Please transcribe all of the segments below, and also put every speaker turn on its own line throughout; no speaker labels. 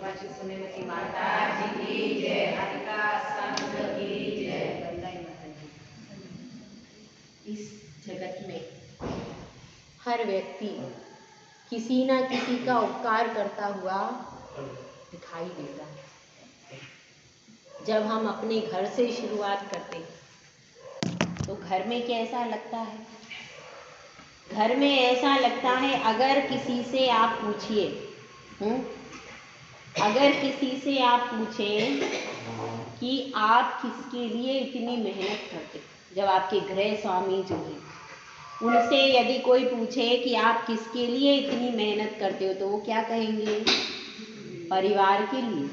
कृपाची सुनेमती माता जी की जय, हरिका संत की जय।
इस जगत में हर व्यक्ति किसी न किसी का उपकार करता हुआ दिखाई देता है। जब हम अपने घर से शुरुआत करते हैं तो घर में कैसा लगता है? घर में ऐसा लगता है, अगर किसी से आप पूछिए, अगर किसी से आप पूछें कि आप किसके लिए इतनी मेहनत करते, जब आपके गृह स्वामी जो हैं उनसे यदि कोई पूछे कि आप किसके लिए इतनी मेहनत करते हो तो वो क्या कहेंगे? परिवार के लिए।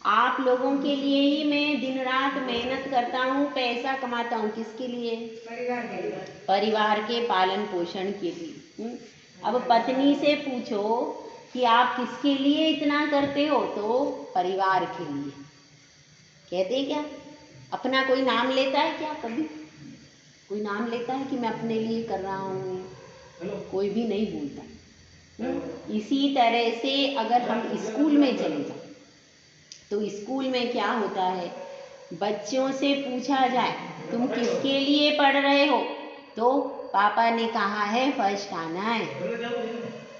आप लोगों के लिए ही मैं दिन रात मेहनत करता हूँ, पैसा कमाता हूँ, किसके लिए?
परिवार के लिए,
परिवार के पालन पोषण के लिए। अब पत्नी से पूछो कि आप किसके लिए इतना करते हो तो परिवार के लिए। कहते हैं क्या? अपना कोई नाम लेता है क्या? कभी कोई नाम लेता है कि मैं अपने लिए कर रहा हूँ? कोई भी नहीं बोलता। इसी तरह से अगर हम स्कूल में चले जाए तो स्कूल में क्या होता है, बच्चों से पूछा जाए तुम किसके लिए पढ़ रहे हो तो पापा ने कहा है फर्स्ट आना है,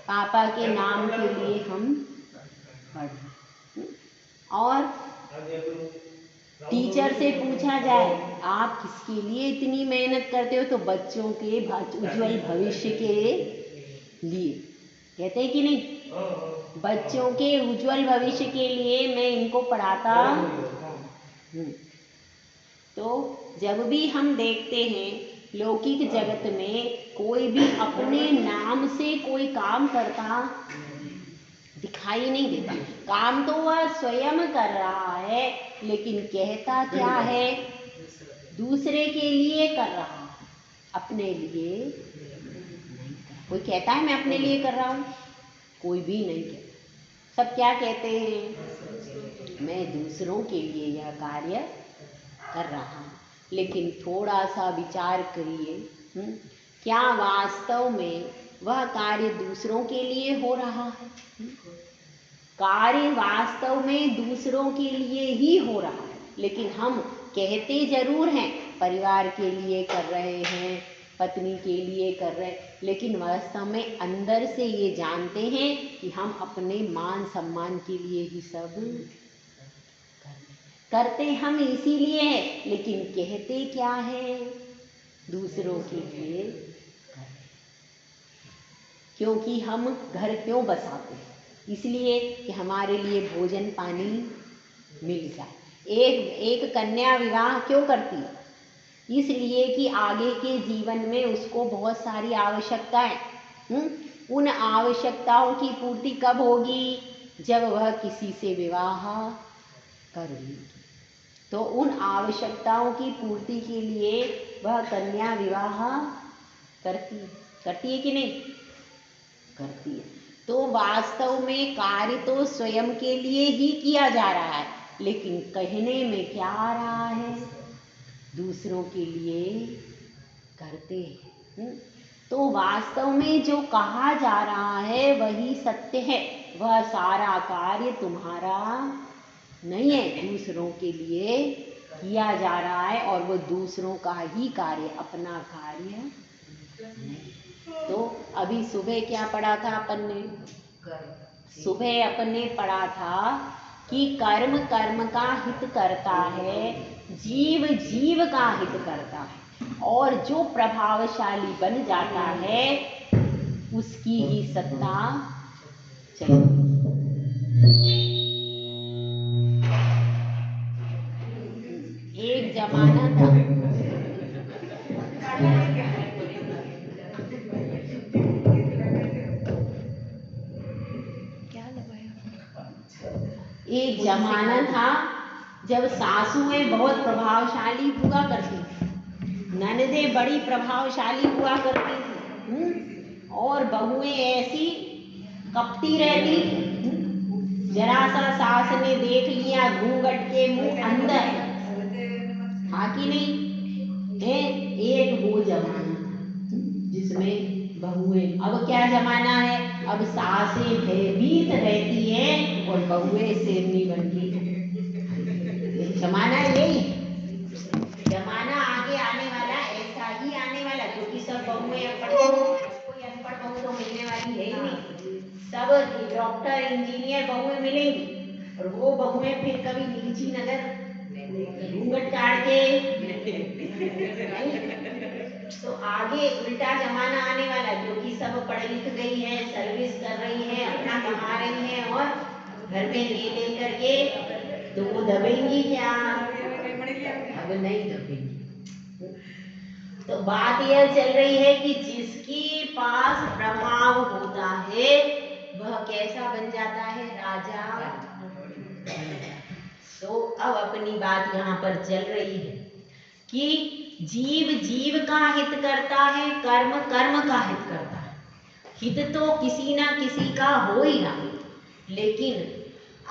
पापा के नाम के लिए हम पढ़ रहे हैं। और टीचर से पूछा जाए आप किसके लिए इतनी मेहनत करते हो तो बच्चों के उज्जवल भविष्य के लिए। कहते हैं कि नहीं? बच्चों के उज्जवल भविष्य के लिए मैं इनको पढ़ाता हूँ। तो जब भी हम देखते हैं लौकिक जगत में कोई भी अपने नाम से कोई काम करता दिखाई नहीं देता। काम तो वह स्वयं कर रहा है, लेकिन कहता क्या है? दूसरे के लिए कर रहा है, अपने लिए नहीं कर। कोई कहता है मैं अपने लिए कर रहा हूँ? कोई भी नहीं कहता। सब क्या कहते हैं? मैं दूसरों के लिए यह कार्य कर रहा हूँ। लेकिन थोड़ा सा विचार करिए, क्या वास्तव में वह कार्य दूसरों के लिए हो रहा है? कार्य वास्तव में दूसरों के लिए ही हो रहा है, लेकिन हम कहते जरूर हैं परिवार के लिए कर रहे हैं, पत्नी के लिए कर रहे हैं, लेकिन वास्तव में अंदर से ये जानते हैं कि हम अपने मान सम्मान के लिए ही सब करते हम इसीलिए हैं, लेकिन कहते क्या है? दूसरों के लिए कर। क्योंकि हम घर क्यों बसाते हैं? इसलिए कि हमारे लिए भोजन पानी मिल जाए। एक कन्या विवाह क्यों करती है? इसलिए कि आगे के जीवन में उसको बहुत सारी आवश्यकताएं, उन आवश्यकताओं की पूर्ति कब होगी? जब वह किसी से विवाह कर लेगी। तो उन आवश्यकताओं की पूर्ति के लिए वह कन्या विवाह करती है कि नहीं? करती है। तो वास्तव में कार्य तो स्वयं के लिए ही किया जा रहा है, लेकिन कहने में क्या आ रहा है? दूसरों के लिए करते हैं। तो वास्तव में जो कहा जा रहा है वही सत्य है। वह सारा कार्य तुम्हारा नहीं है, दूसरों के लिए किया जा रहा है, और वो दूसरों का ही कार्य, अपना कार्य नहीं। तो अभी सुबह क्या पढ़ा था अपन ने? सुबह अपन ने पढ़ा था कि कर्म कर्म का हित करता है, जीव जीव का हित करता है, और जो प्रभावशाली बन जाता है उसकी ही सत्ता चलती। एक जमाना था, एक जमाना था जब सासुएं बहुत प्रभावशाली हुआ करती थी, ननदें बड़ी प्रभावशाली हुआ करती थी, और बहुएं ऐसी कपटी रहती थी। जरा सा सास ने देख लिया घूंघट के मुंह अंदर, था कि नहीं है? एक वो जमाना था जिसमें बहुएं, अब क्या जमाना है? अब सासें भयभीत रहती बहुएं शेरनी बन गई। जमाना यही, जमाना आगे आने वाला ऐसा ही आने वाला, क्योंकि सब बहुएं अनपढ़, कोई अनपढ़ बहू तो मिलने वाली है ही नहीं। सब डॉक्टर इंजीनियर बहुएं मिलेंगी, और वो बहुएं फिर कभी नीची नजर घूंघट काट के तो आगे उल्टा जमाना आने वाला, क्योंकि सब पढ़ लिख गई है, सर्विस कर रही है, अपना कमा रही है, और घर में ले करके तो वो दबेंगी क्या? अब नहीं दबेंगी। तो बात यह चल रही है कि जिसके पास प्रभाव होता है वह कैसा बन जाता है? राजा। तो अब अपनी बात यहाँ पर चल रही है कि जीव जीव का हित करता है, कर्म कर्म का हित करता है। हित तो किसी ना किसी का हो ही रहा, लेकिन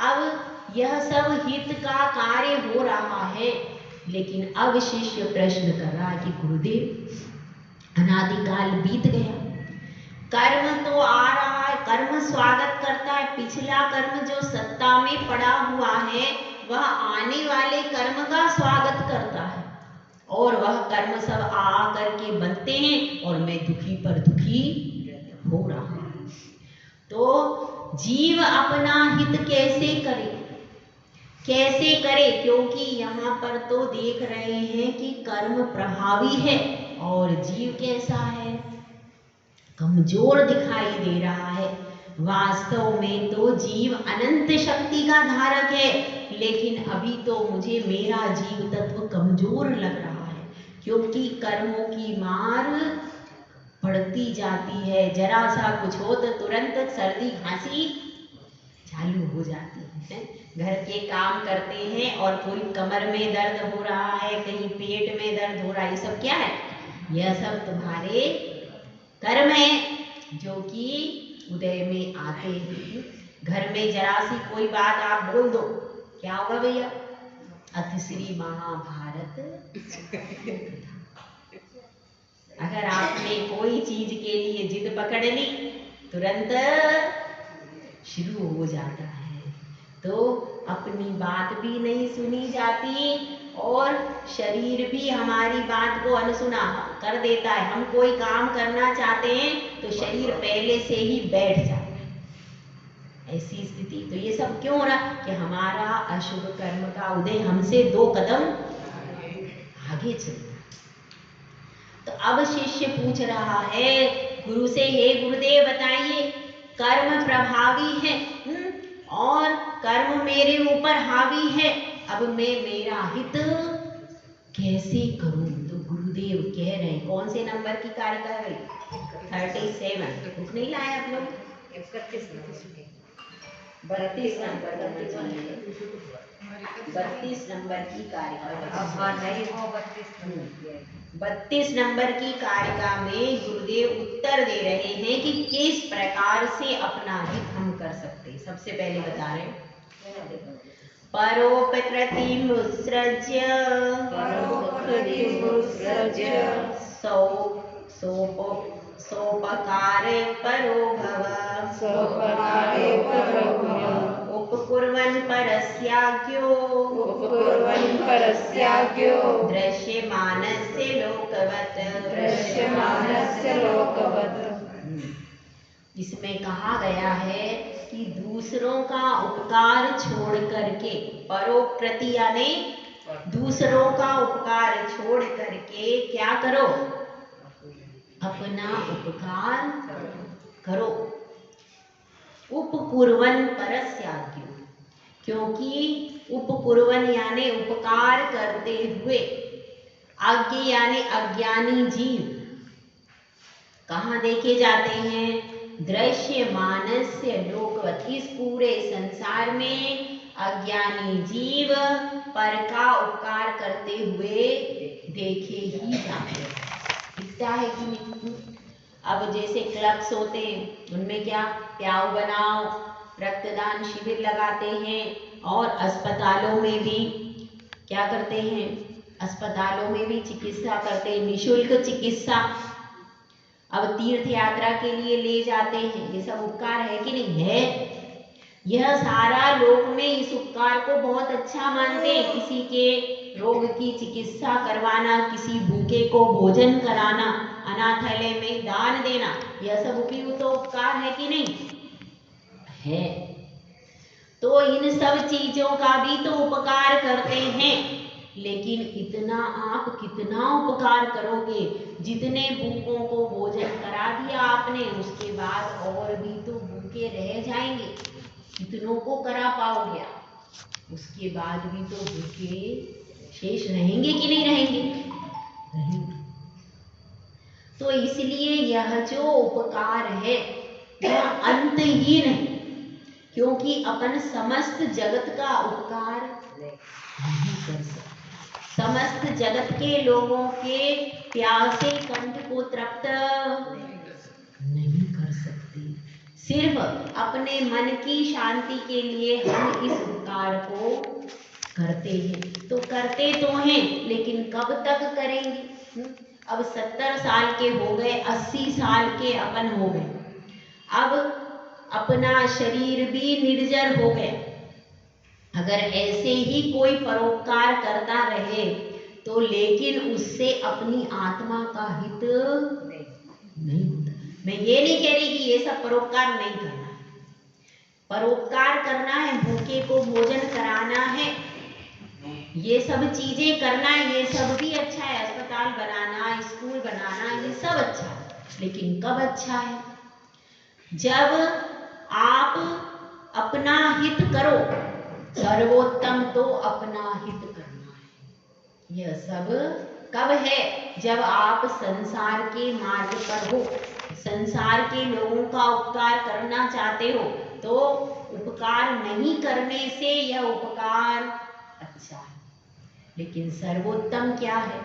अब यह सब हित का कार्य हो रहा है, लेकिन अब शिष्य प्रश्न कर रहा है कि गुरुदेव अनादिकाल बीत गया, कर्म तो आ रहा है, कर्म स्वागत करता है, पिछला कर्म जो सत्ता में पड़ा हुआ है वह आने वाले कर्म का स्वागत करता है, और वह कर्म सब आ करके बनते हैं और मैं दुखी पर दुखी हो रहा हूं। तो जीव अपना हित कैसे करे, कैसे करे? क्योंकि यहाँ पर तो देख रहे हैं कि कर्म प्रभावी है और जीव कैसा है? कमजोर दिखाई दे रहा है। वास्तव में तो जीव अनंत शक्ति का धारक है, लेकिन अभी तो मुझे मेरा जीव तत्व कमजोर लग रहा है, क्योंकि कर्मों की मार बढ़ती जाती है। जरा सा कुछ हो तो तुरंत सर्दी खांसी चालू हो जाती है। घर के काम करते हैं और कोई कमर में दर्द हो रहा है, कहीं पेट में दर्द हो रहा है, ये सब क्या है? यह सब तुम्हारे कर्म है जो कि उदय में आते हैं। घर में जरा सी कोई बात आप बोल दो, क्या होगा भैया? अथ श्री महाभारत। अगर आपने कोई चीज के लिए जिद पकड़ ली, तुरंत शुरू हो जाता है। तो अपनी बात भी नहीं सुनी जाती और शरीर भी हमारी बात को अनसुना कर देता है। हम कोई काम करना चाहते हैं तो शरीर पहले से ही बैठ जाता है। ऐसी स्थिति, तो ये सब क्यों हो रहा? कि हमारा अशुभ कर्म का उदय हमसे 2 कदम आगे चलता। तो अब शिष्य पूछ रहा है गुरु से, हे गुरुदेव बताइए, कर्म प्रभावी है और कर्म मेरे ऊपर हावी है, अब मैं मेरा हित कैसे करूं? तो गुरुदेव कह रहे हैं, कौन से नंबर की कारिका है? 37 बुक नहीं लाए आप लोग? 32 नंबर 32 नंबर की कारिका, 32 नंबर की कारिका में गुरुदेव उत्तर दे रहे हैं कि किस प्रकार से अपना हित हम कर सकते। सबसे पहले बता रहे हैं, परोपकृतिमुत्सृज्य सोपकारे परो भव, उपकुर्वन् परस्याज्ञो दृश्यमानस्य लोकवत्। इसमें कहा गया है कि दूसरों का उपकार छोड़ करके, परोपकृति यानी दूसरों का उपकार छोड़ करके क्या करो? अपना उपकार करो। उपकुर्वन् परस्याज्ञो, क्योंकि उपकुर्वन् यानी उपकार करते हुए, आज्ञा यानी अज्ञानी जीव कहाँ देखे जाते हैं? दृश्यमानस्य लोकवत्, इस पूरे संसार में अज्ञानी जीव पर का उपकार करते हुए देखे ही जाते हैं। दिखता है कि नहीं? अब जैसे क्लब्स होते हैं, उनमें क्या प्याऊ बनाओ, रक्तदान शिविर लगाते हैं, और अस्पतालों में भी क्या करते हैं? अस्पतालों में भी चिकित्सा करते हैं, निःशुल्क चिकित्सा। अब तीर्थ यात्रा के लिए ले जाते हैं, ये सब उपकार है कि नहीं है? यह सारा लोक में इस उपकार को बहुत अच्छा मानते हैं। किसी के रोग की चिकित्सा करवाना, किसी भूखे को भोजन कराना, अनाथालय में दान देना, यह सब भी तो उपकार है कि नहीं है। तो इन सब चीजों का भी तो उपकार करते हैं, लेकिन इतना आप कितना उपकार करोगे? जितने भूखों को भोजन करा दिया आपने, उसके बाद और भी तो भूखे रह जाएंगे। कितनों को करा पाओगे आप? उसके बाद भी तो भूखे शेष रहेंगे कि नहीं रहेंगे? रहेंगे। तो इसलिए यह जो उपकार है वह अंतहीन है, क्योंकि अपन समस्त जगत का उपकार नहीं कर सकते। समस्त जगत के लोगों के प्यासे कंठ को तृप्त नहीं कर सकते। सिर्फ अपने मन की शांति के लिए हम इस उपकार को करते हैं। तो करते तो हैं, लेकिन कब तक करेंगे? अब 70 साल के हो गए, 80 साल के अपन हो गए, अब अपना शरीर भी निर्जर हो गया। अगर ऐसे ही कोई परोपकार करता रहे तो लेकिन उससे अपनी आत्मा का हित नहीं होता। मैं ये नहीं कह रही कि ये सब परोपकार नहीं करना है, परोपकार करना है, भूखे को भोजन कराना है, ये सब चीजें करना है, ये सब भी अच्छा है। अस्पताल बनाना, स्कूल बनाना, ये सब अच्छा है, लेकिन कब अच्छा है? जब आप अपना हित करो। सर्वोत्तम तो अपना हित करना है। यह सब कब है? जब आप संसार के मार्ग पर हो, संसार के लोगों का उपकार करना चाहते हो, तो उपकार नहीं करने से यह उपकार अच्छा है। लेकिन सर्वोत्तम क्या है?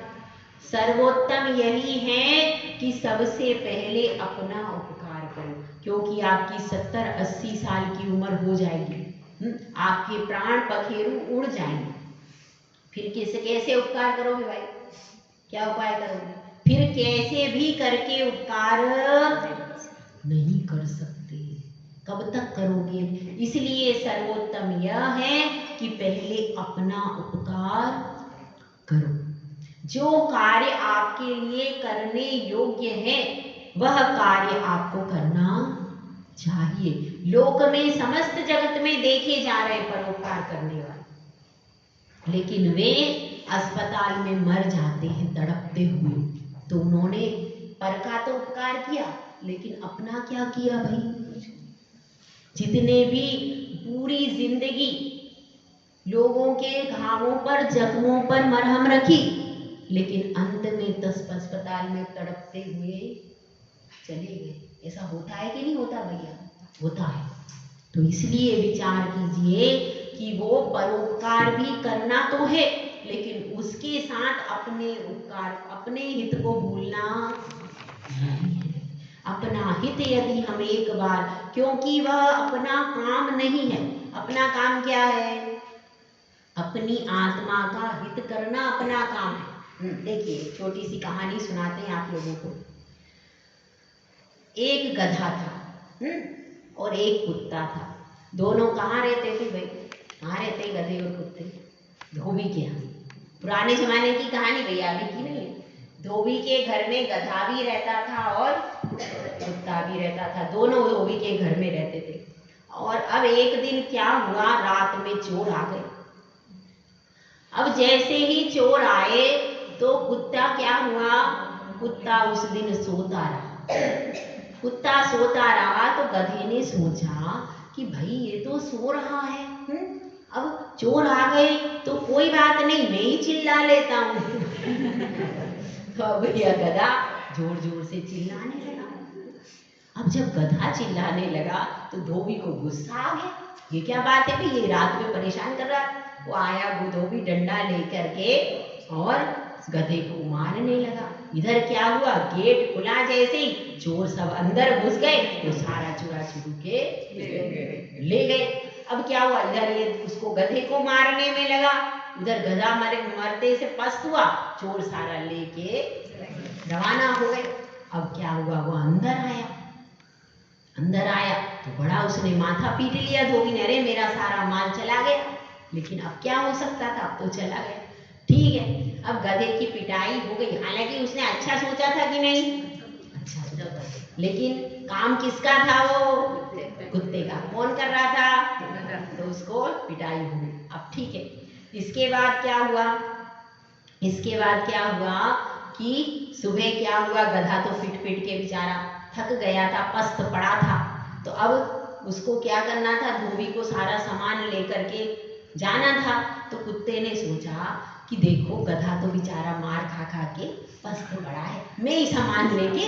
सर्वोत्तम यही है कि सबसे पहले अपना उपकार करो, क्योंकि आपकी 70-80 साल की उम्र हो जाएगी, आपके प्राण पखेरु उड़ जाएंगे, फिर कैसे उपकार करोगे भाई? क्या उपाय करोगे? फिर कैसे भी करके उपकार नहीं कर सकते। कब तक करोगे? इसलिए सर्वोत्तम यह है कि पहले अपना उपकार करो। जो कार्य आपके लिए करने योग्य है वह कार्य आपको करना चाहिए। लोक में समस्त जगत में देखे जा रहे परोपकार करने वाले, लेकिन वे अस्पताल में मर जाते हैं तड़पते हुए। तो उन्होंने पर का तो उपकार किया, लेकिन अपना क्या किया भाई? जितने भी पूरी जिंदगी लोगों के घावों पर, जख्मों पर मरहम रखी, लेकिन अंत में अस्पताल में तड़पते हुए चले गए। ऐसा होता है कि नहीं होता भैया? होता है। तो इसलिए विचार कीजिए कि वो परोपकार भी करना तो है, लेकिन उसके साथ अपने उपकार, अपने हित को भूलना नहीं है। अपना हित यदि हम एक बार, क्योंकि वह अपना काम नहीं है। अपना काम क्या है? अपनी आत्मा का हित करना अपना काम है। देखिए, छोटी सी कहानी सुनाते हैं आप लोगों को। एक गधा था और एक कुत्ता था। दोनों कहाँ रहते थे भाई? कहाँ रहते गधे और कुत्ते? धोबी के यहाँ। पुराने जमाने की कहानी भैया, अभी की नहीं है। धोबी के घर में गधा भी रहता था और कुत्ता भी रहता था। दोनों धोबी के घर में रहते थे। और अब एक दिन क्या हुआ, रात में चोर आ गए। अब जैसे ही चोर आए तो कुत्ता क्या हुआ? कुत्ता उस दिन सोता रहा। कुत्ता सोता रहा तो गधे ने सोचा कि भाई ये तो सो रहा है, अब चोर आ गए तो कोई बात नहीं, मैं ही चिल्ला लेता हूँ। तो अब यह गधा जोर जोर से चिल्लाने लगा। अब जब गधा चिल्लाने लगा तो धोबी को गुस्सा आ गया। ये क्या बात है भाई, ये रात में परेशान कर रहा है। वो आया, वो धोबी डंडा लेकर के और गधे को मारने लगा। इधर क्या हुआ, गेट खुला जैसे ही चोर सब अंदर घुस गए तो सारा चुरा चुरू के ले गए। अब क्या हुआ, इधर ये उसको गधे को मारने में लगा, उधर गधा मरते से पस्त हुआ, चोर सारा लेके रवाना हो गए। अब क्या हुआ, वो अंदर आया। अंदर आया तो बड़ा उसने माथा पीट लिया धोबी ने, अरे मेरा सारा माल चला गया। लेकिन अब क्या हो सकता था, अब तो चला गया। ठीक है, अब गधे की पिटाई हो गई। हालांकि उसने अच्छा सोचा था कि नहीं, अच्छा सोचा था, लेकिन काम किसका था, वो कुत्ते का। कौन कर रहा था, तो उसको पिटाई हो गई। अब ठीक है, इसके बाद क्या हुआ, इसके बाद क्या हुआ कि सुबह क्या हुआ, गधा तो पिट पिट के बेचारा थक गया था, पस्त पड़ा था। तो अब उसको क्या करना था, धोबी को सारा सामान लेकर के जाना था। तो कुत्ते ने सोचा कि देखो गधा तो बेचारा मार खा खा के पस्त पड़ा है, मैं ही सामान लेके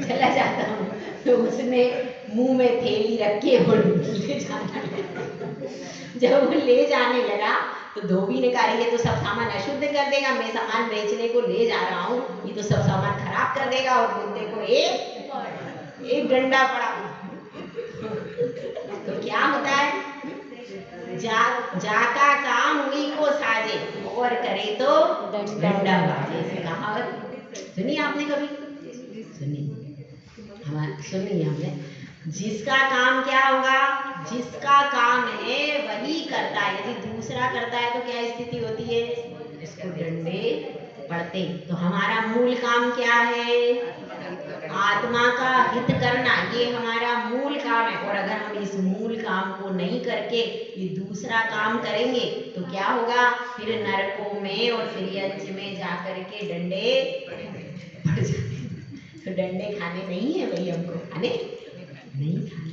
चला जाता हूँ। तो उसने मुंह में थैली रख के और ले जाने लगा। जब वो ले जाने लगा तो धोबी ने कहा ये तो सब सामान अशुद्ध कर देगा, मैं सामान बेचने को ले जा रहा हूँ, ये तो सब सामान खराब कर देगा। और कुत्ते को एक डंडा पड़ा। तो क्या होता है, जाका काम हुई को साजे, और करे तो डंडा बाजे। ऐसे कहावत सुनी आपने कभी, सुनी, हमारे सुनी हमने। जिसका काम क्या होगा, जिसका काम है वही करता है। यदि दूसरा करता है तो क्या स्थिति होती है, उसको डंडे पड़ते। तो हमारा मूल काम क्या है, आत्मा का हित करना, ये हमारा मूल काम है। और अगर हम इस मूल काम को नहीं करके ये दूसरा काम करेंगे तो क्या होगा, फिर नरकों में और त्रियंच में जाकर के डंडे पड़ जाते। तो डंडे खाने नहीं है भाई, हमको खाने नहीं खाने।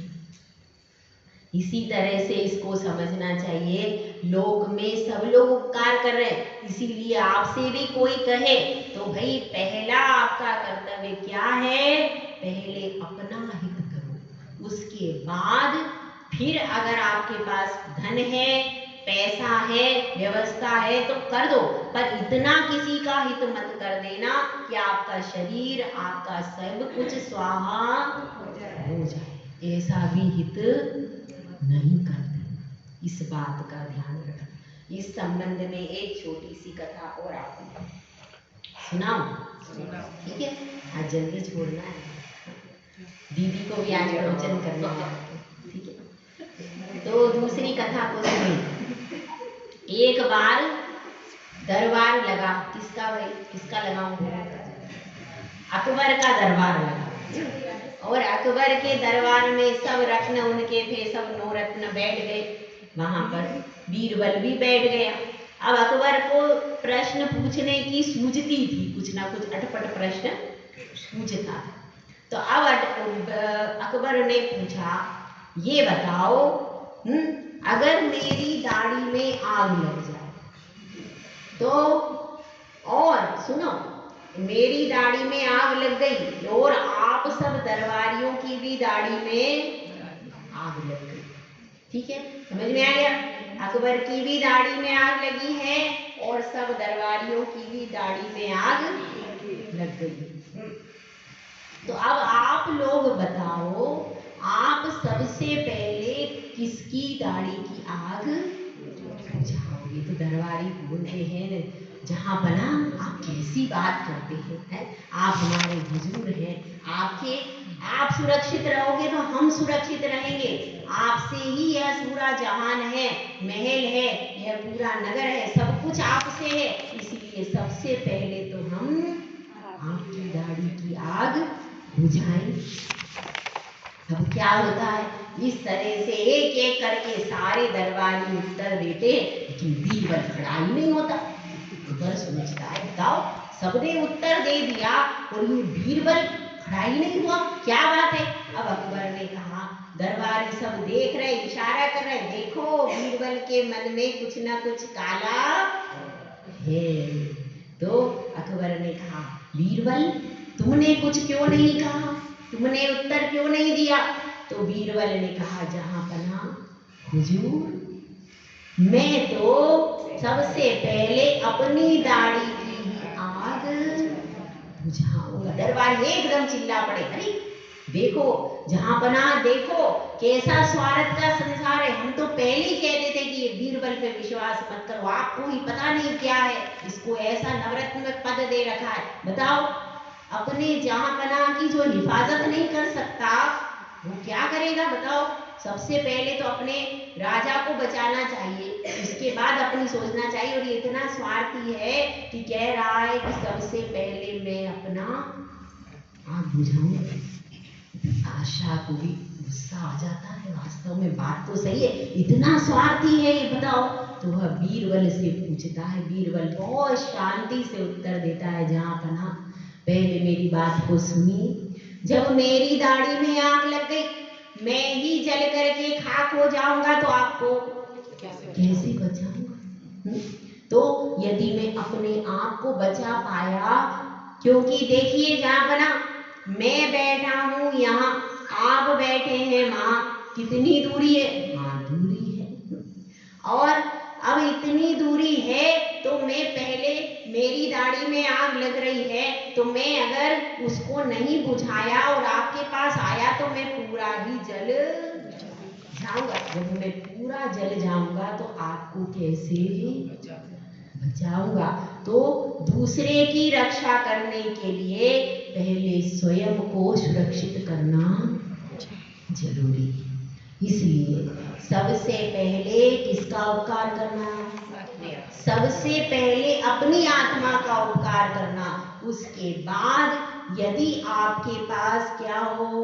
इसी तरह से इसको समझना चाहिए, लोक में सब लोग उपकार कर रहे हैं, इसीलिए आपसे भी कोई कहे तो भाई पहला आपका कर्तव्य क्या है, पहले अपना हित करो, उसके बाद फिर अगर आपके पास धन है, पैसा है, व्यवस्था है तो कर दो, पर इतना किसी का हित मत कर देना कि आपका शरीर, आपका सब कुछ स्वाहा हो जाए। ऐसा भी हित नहीं करते, इस बात का ध्यान रखना। इस संबंध में एक छोटी सी कथा और आपको सुनाऊं, ठीक है, आज जल्दी छोड़ना है, दीदी को भी आज प्रवचन करना है, ठीक है। तो दूसरी कथा को सुनिए। एक बार दरबार लगा, किसका भाई, किसका लगाऊं, अकबर का दरबार लगा। और अकबर के दरबार में सब रत्न उनके थे, सब नौरत्न बैठ गए वहां पर, बीरबल भी बैठ गया। अब अकबर को प्रश्न पूछने की सूझती थी, कुछ ना कुछ अटपट प्रश्न पूछता था। तो अब अकबर ने पूछा, ये बताओ, अगर मेरी दाढ़ी में आग लग जाए तो, और सुनो, मेरी दाढ़ी में आग लग गई और आप सब दरबारियों की भी दाढ़ी में आग लग गई, ठीक है, समझ में आ गया, अकबर की भी दाढ़ी में आग लगी है और सब दरबारियों की भी दाढ़ी में आग लग गई। तो अब आप लोग बताओ, आप सबसे पहले किसकी दाढ़ी की आग बुझाओगे? तो दरबारी बोलते हैं, जहाँ बना आप कैसी बात करते हैं, आप हमारे हुजूर हैं, आप सुरक्षित रहोगे तो हम सुरक्षित रहेंगे, आपसे ही यह पूरा जहान है, महल है, यह पूरा नगर है, सब कुछ आपसे है, इसलिए सबसे पहले तो हम आपकी दाढ़ी की आग बुझाएं। अब क्या होता है, इस तरह से एक एक करके सारे दरबारी उत्तर देते, लेकिन बीरबल खड़ा ही नहीं होता। अकबर सोचता है, बताओ सबने उत्तर दे दिया और ये बीरबल खड़ा ही नहीं हुआ, क्या बात है। अब अकबर ने कहा, दरबारी सब देख रहे, इशारा कर रहे, देखो बीरबल के मन में कुछ ना कुछ काला है। तो अकबर ने कहा, बीरबल तुमने कुछ क्यों नहीं कहा, तुमने उत्तर क्यों नहीं दिया। तो बीरबल ने कहा, जहां पना हुजूर, मैं तो सबसे पहले अपनी दाढ़ी की ही आग बुझाऊंगा। दरबार एकदम चिल्ला पड़े, अरे देखो जहां पना, देखो कैसा स्वार्थ का संसार है, हम तो पहले ही कहते थे कि ये बीरबल पे विश्वास मत करो, आपको ही पता नहीं क्या है, इसको ऐसा नवरत्न में पद दे रखा है, बताओ अपने जहां पना की जो हिफाजत नहीं कर सकता, वो क्या करेगा बताओ? सबसे पहले तो अपने राजा को बचाना चाहिए, उसके बाद अपनी सोचना चाहिए। और ये इतना स्वार्थी है कि कह रहा है कि सबसे पहले मैं अपना आग बुझाऊं। आशा को भी गुस्सा आ जाता है, वास्तव में बात तो सही है, इतना स्वार्थी है ये बताओ। तो वह बीरबल से पूछता है, बीरबल बहुत शांति से उत्तर देता है, जहाँ पना पहले मेरी बात को सुनी। जब मेरी दाढ़ी में आग लग गई, मैं ही जल करके खाक हो जाऊंगा तो आपको कैसे बचाऊंगा? तो यदि मैं अपने आप को बचा पाया, क्योंकि देखिए जहाँ बना मैं बैठा हूँ यहाँ, आप बैठे हैं वहाँ, कितनी दूरी है? हाँ दूरी है। और अब इतनी दूरी है तो मैं पहले, मेरी दाढ़ी में आग लग रही है तो मैं अगर उसको नहीं बुझाया और आपके पास आया तो मैं पूरा ही जल जाऊंगा। जब मैं पूरा जल जाऊंगा तो आपको कैसे बचाऊंगा? तो दूसरे की रक्षा करने के लिए पहले स्वयं को सुरक्षित करना जरूरी है। इसलिए सबसे पहले किसका उपकार करना? सबसे पहले अपनी आत्मा का उपकार करना। उसके बाद यदि आपके पास क्या हो,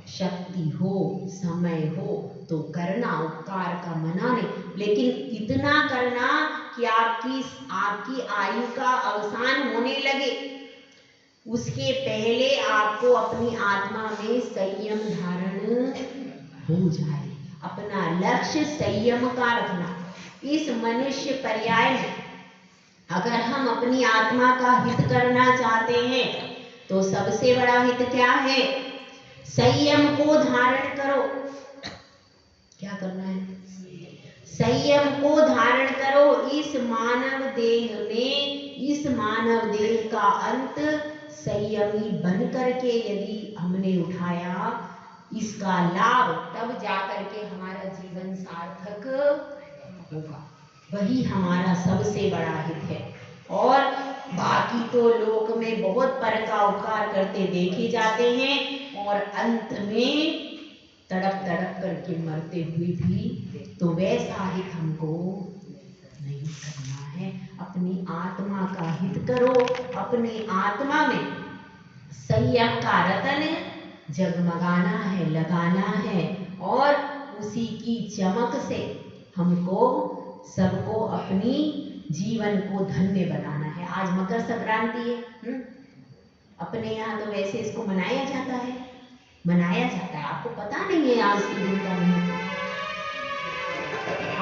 शक्ति हो, समय हो तो करना, उपकार का मना नहीं, लेकिन इतना करना कि आपकी आयु का अवसान होने लगे। उसके पहले आपको अपनी आत्मा में संयम धारण हो जाए, अपना लक्ष्य संयम का रखना। इस मनुष्य पर्याय में अगर हम अपनी आत्मा का हित करना चाहते हैं तो सबसे बड़ा हित क्या है? संयम को धारण करो। क्या करना है? संयम को धारण करो। इस मानव देह का अंत संयमी बन करके यदि हमने उठाया, इसका लाभ तब जाकर के हमारा जीवन सार्थक होगा। वही हमारा सबसे बड़ा हित है। और बाकी तो लोक में बहुत पर का उपकार करते देखे जाते हैं और अंत में तड़प तड़प करके मरते हुए भी, तो वैसा हित हमको नहीं करना है। अपनी आत्मा का हित करो, अपनी आत्मा में संयम का रतन जगमगाना है, लगाना है, और उसी की चमक से हमको सबको अपनी जीवन को धन्य बनाना है। आज मकर संक्रांति है, अपने यहाँ तो वैसे इसको मनाया जाता है, आपको पता नहीं है आज के दिन का महत्व?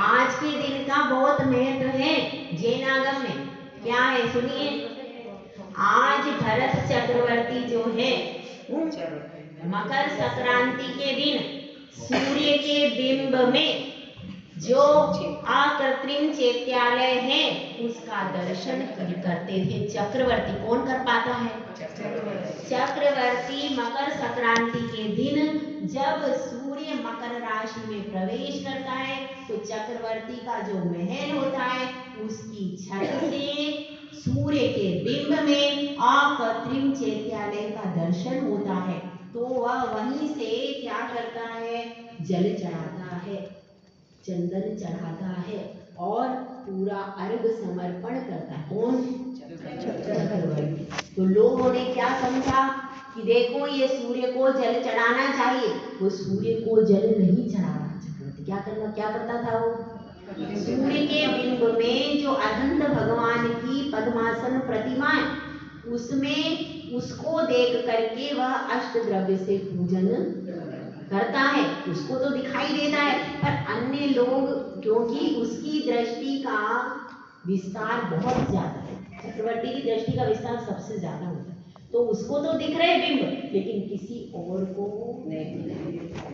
आज के दिन का बहुत महत्व है जैनागम में। क्या है सुनिए, आज भरत चक्रवर्ती जो है मकर संक्रांति के दिन सूर्य के बिंब में जो अकृत्रिम चैत्यालय है उसका दर्शन करते थे चक्रवर्ती। कौन कर पाता है? चक्रवर्ती मकर संक्रांति के दिन जब सूर्य मकर राशि में प्रवेश करता है तो चक्रवर्ती का जो महल होता है उसकी छत से सूर्य के बिंब में अकृत्रिम चैत्यालय का दर्शन होता है। तो वह वहीं से क्या करता है? जल चढ़ाता है, चंदन चढ़ाता है और पूरा अर्घ समर्पण करता है। कौन? चक्रवर्ती। तो लोगों ने क्या समझा कि देखो ये सूर्य को जल चढ़ाना चाहिए, वो सूर्य को जल नहीं चढ़ाना। चक्रवर्ती क्या करता था? वो सूर्य के बिंब में जो अनंत भगवान की पद्मासन प्रतिमा है उसमें उसको देख करके वह अष्ट द्रव्य से पूजन करता है। उसको तो दिखाई देता है, पर अन्य लोग, क्योंकि उसकी दृष्टि का विस्तार बहुत ज्यादा है, चक्रवर्ती की दृष्टि का विस्तार सबसे ज्यादा होता है, तो उसको तो दिख रहे बिंब लेकिन किसी और को नहीं।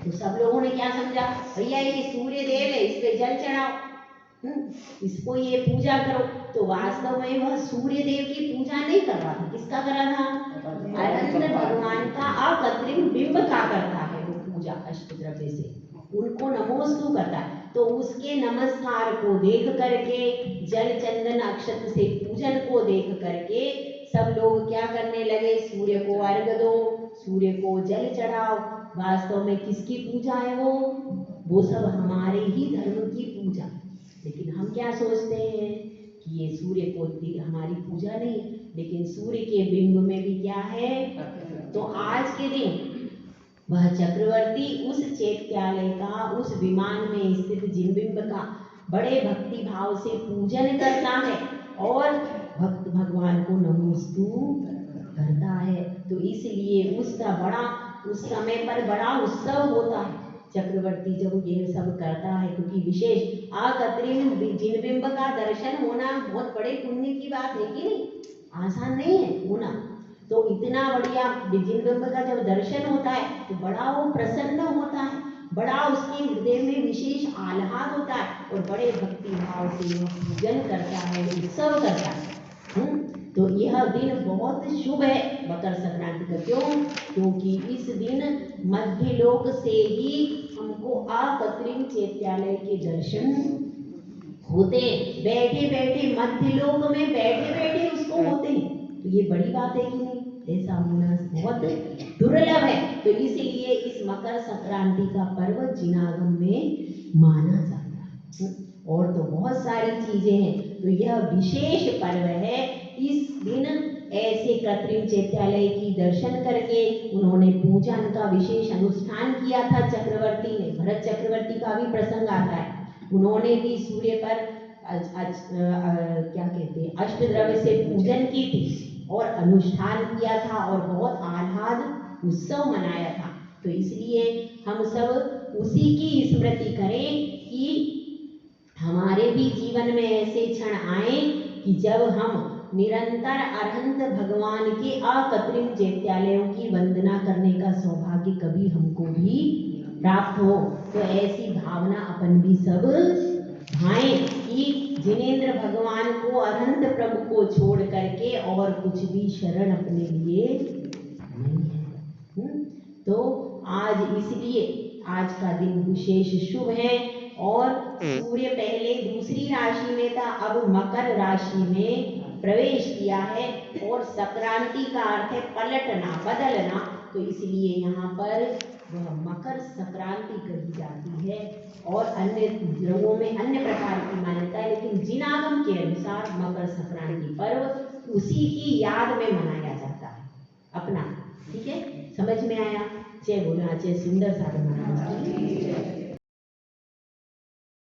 तो सब लोगों ने क्या समझा, भैया ये सूर्य देव है, इस पे जल चढ़ाओ, इसको ये पूजा करो। तो वास्तव में वह सूर्य देव की पूजा नहीं कर रहा था, किसका कर रहा था? अनंत भगवान का अकृत्रिम बिंब का करता है वो पूजा अष्टद्रव्य से, उनको नमोस्तु करता है। तो उसके नमस्कार को देख करके, जल चंदन अक्षत से पूजन को देख करके सब लोग क्या करने लगे? सूर्य को अर्घ दो, सूर्य को जल चढ़ाओ। वास्तव में किसकी पूजा है? वो सब हमारे ही धर्म की पूजा। लेकिन हम क्या सोचते हैं कि ये सूर्य को हमारी पूजा नहीं है, लेकिन सूर्य के बिंब में भी क्या है? तो आज के दिन वह चक्रवर्ती उस चैत्यालय का, उस विमान में स्थित जिनबिंब का बड़े भक्ति भाव से पूजन करता है और भक्त भगवान को नमोस्तु करता है। तो इसलिए उसका बड़ा, उस समय पर बड़ा उत्सव होता है चक्रवर्ती जब ये सब करता है, क्योंकि विशेष अकृत्रिम जिनबिंब का दर्शन होना बहुत बड़े पुण्य की बात है कि नहीं? आसान नहीं है होना। तो इतना बढ़िया जिनबिंब का जब दर्शन होता है तो बड़ा वो प्रसन्न होता है, बड़ा उसके हृदय में विशेष आह्लाद होता है और बड़े भक्ति भाव से वो पूजन करता है, उत्सव करता है। तो यह दिन बहुत शुभ है मकर संक्रांति का। क्यों? क्योंकि इस दिन मध्य लोक से ही हमको अकृत्रिम चैत्यालय के दर्शन होते, बैठे बैठे मध्य लोक में बैठे बैठे उसको होते हैं। तो ये बड़ी बात है कि नहीं? ऐसा होना बहुत दुर्लभ है। तो इसलिए इस मकर संक्रांति का पर्व जिनागम में माना जाता है। और तो बहुत सारी चीजें हैं, तो यह विशेष पर्व है। इस दिन ऐसे कृत्रिम चैत्यालय की दर्शन करके उन्होंने पूजन का विशेष अनुष्ठान किया था चक्रवर्ती ने। भरत चक्रवर्ती का भी प्रसंग आता है, उन्होंने भी सूर्य पर क्या कहते हैं अष्टद्रव्य से पूजन की थी और अनुष्ठान किया था और बहुत आह्लाद उत्सव मनाया था। तो इसलिए हम सब उसी की स्मृति करें कि हमारे भी जीवन में ऐसे क्षण आए कि जब हम निरंतर अरहंत भगवान के अकृत्रिम चैत्यालयों की वंदना करने का सौभाग्य कभी हमको भी प्राप्त हो। तो ऐसी भावना अपन भी सब भाएं कि जिनेंद्र भगवान को, अरहंत प्रभु को छोड़ करके और कुछ भी शरण अपने लिए नहीं है। तो आज इसलिए आज का दिन विशेष शुभ है और सूर्य पहले दूसरी राशि में था, अब मकर राशि में प्रवेश किया है और संक्रांति का अर्थ है पलटना, बदलना। तो इसलिए यहाँ पर वह मकर संक्रांति कही जाती है और अन्य लोगों में अन्य प्रकार की मान्यता है, लेकिन जिनागम के अनुसार मकर संक्रांति पर्व उसी की याद में मनाया जाता है अपना। ठीक है, समझ में आया? जय भोलेनाथ, जय सुंदर साधु महाराज की।